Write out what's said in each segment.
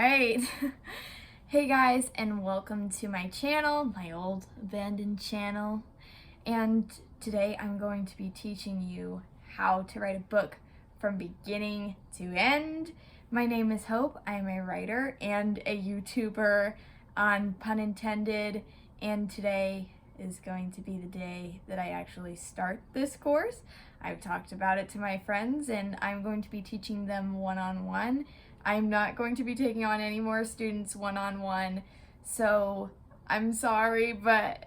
right. Hey guys, and welcome to my channel, my old abandoned channel. And today I'm going to be teaching you how to write a book from beginning to end. My name is Hope. I'm a writer and a YouTuber, on pun intended, and today is going to be the day that I actually start this course. I've talked about it to my friends and I'm going to be teaching them one-on-one. I'm not going to be taking on any more students one-on-one, so I'm sorry, but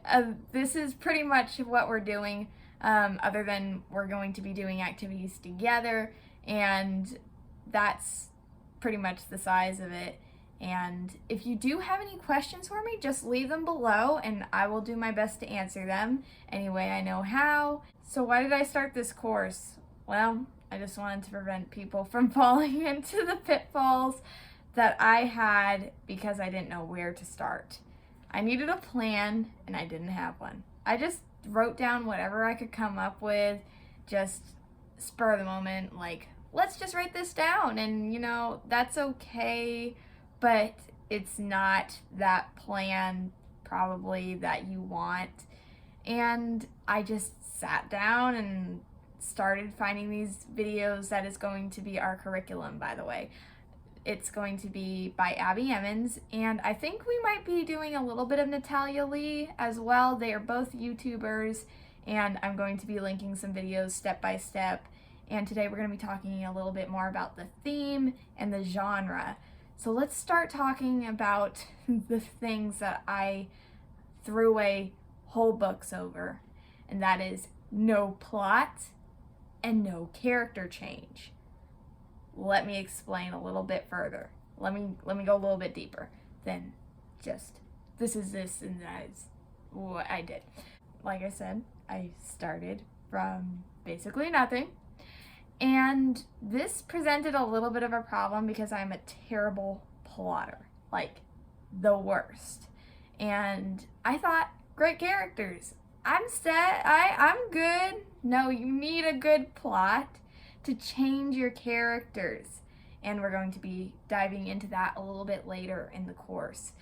this is pretty much what we're doing, other than we're going to be doing activities together, and that's pretty much the size of it. And if you do have any questions for me, just leave them below and I will do my best to answer them any way I know how. So why did I start this course? Well, I just wanted to prevent people from falling into the pitfalls that I had because I didn't know where to start. I needed a plan and I didn't have one. I just wrote down whatever I could come up with, just spur of the moment, like, let's just write this down, and that's okay, but it's not that plan probably that you want. And I just sat down and started finding these videos that is going to be our curriculum, by the way. It's going to be by Abby Emmons, and I think we might be doing a little bit of Natalia Lee as well. They are both YouTubers, and I'm going to be linking some videos step by step. And today we're going to be talking a little bit more about the theme and the genre. So let's start talking about the things that I threw away whole books over, and that is no plot and no character change. Let me explain a little bit further. Let me go a little bit deeper than just this is this and that is what I did. Like I said, I started from basically nothing. And this presented a little bit of a problem because I'm a terrible plotter, like the worst. And I thought, great characters, I'm set, I'm good. No, you need a good plot to change your characters. And we're going to be diving into that a little bit later in the course.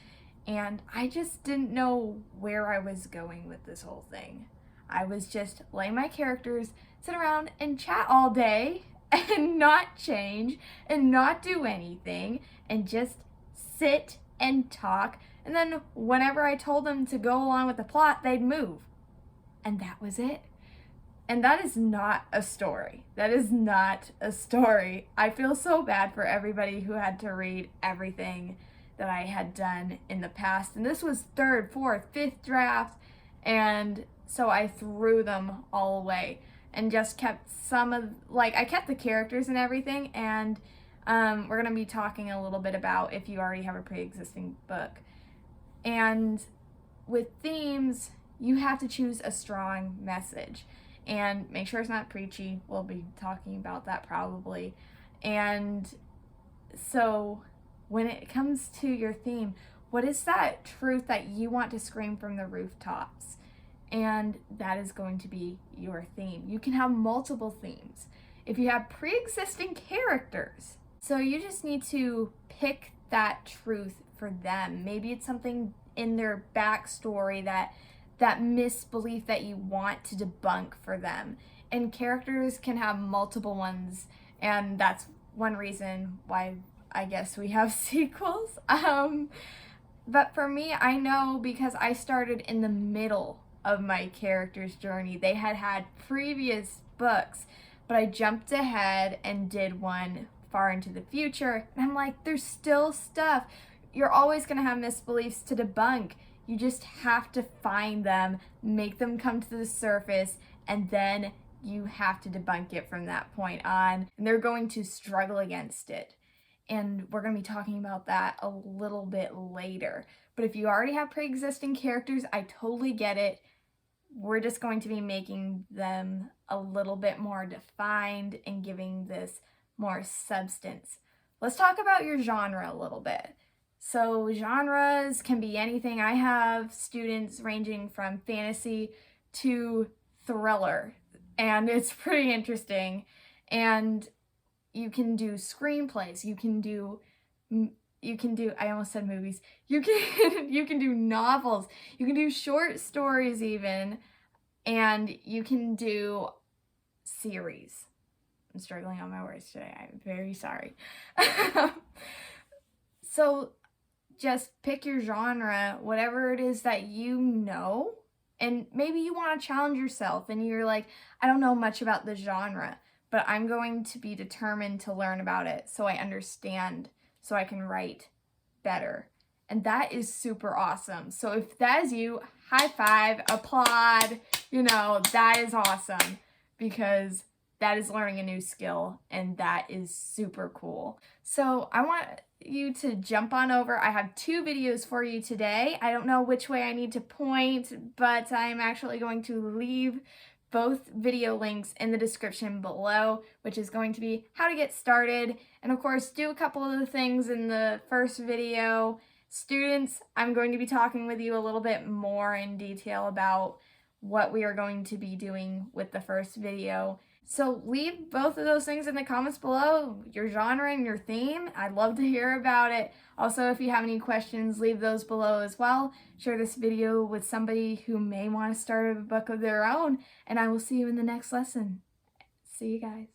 And I just didn't know where I was going with this whole thing. I was just letting my characters sit around and chat all day and not change and not do anything and just sit and talk. And then whenever I told them to go along with the plot, they'd move. And that was it. And that is not a story. That is not a story. I feel so bad for everybody who had to read everything that I had done in the past. And this was third, fourth, fifth draft. And so I threw them all away and just kept I kept the characters and everything. And we're going to be talking a little bit about if you already have a pre-existing book. And with themes, you have to choose a strong message and make sure it's not preachy. We'll be talking about that probably. And so when it comes to your theme, what is that truth that you want to scream from the rooftops? And that is going to be your theme. You can have multiple themes if you have pre-existing characters. So you just need to pick that truth for them. Maybe it's something in their backstory, that misbelief that you want to debunk for them. And characters can have multiple ones, and that's one reason why I guess we have sequels. But for me, I know because I started in the middle of my character's journey. They had previous books, but I jumped ahead and did one far into the future. And I'm like, there's still stuff. You're always going to have misbeliefs to debunk. You just have to find them, make them come to the surface, and then you have to debunk it from that point on. And they're going to struggle against it. And we're going to be talking about that a little bit later. But if you already have pre-existing characters, I totally get it. We're just going to be making them a little bit more defined and giving this more substance. Let's talk about your genre a little bit. So genres can be anything. I have students ranging from fantasy to thriller, and it's pretty interesting. And you can do screenplays, you you can do, I almost said movies. You can do novels. You can do short stories even, and you can do series. I'm struggling on my words today. I'm very sorry. So just pick your genre, whatever it is that you know, and maybe you want to challenge yourself and you're like, I don't know much about the genre, but I'm going to be determined to learn about it so I understand, so I can write better. And that is super awesome. So if that is you, high five, applaud, that is awesome, because that is learning a new skill, and that is super cool. So I want you to jump on over. I have 2 videos for you today. I don't know which way I need to point, but I'm actually going to leave both video links in the description below, which is going to be how to get started, and of course do a couple of the things in the first video. Students, I'm going to be talking with you a little bit more in detail about what we are going to be doing with the first video. So leave both of those things in the comments below, your genre and your theme. I'd love to hear about it. Also, if you have any questions, leave those below as well. Share this video with somebody who may want to start a book of their own, and I will see you in the next lesson. See you guys.